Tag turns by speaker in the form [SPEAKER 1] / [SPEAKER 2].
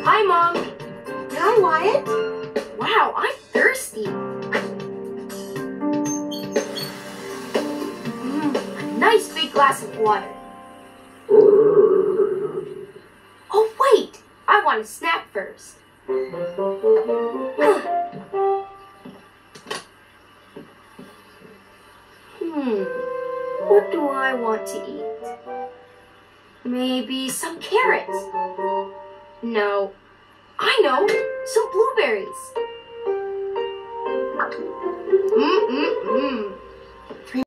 [SPEAKER 1] Hi, Mom.
[SPEAKER 2] Hi, Wyatt.
[SPEAKER 1] Wow, I'm thirsty. A nice big glass of water. Oh, wait! I want a snack first. What do I want to eat? Maybe some carrots. No. I know! Some blueberries.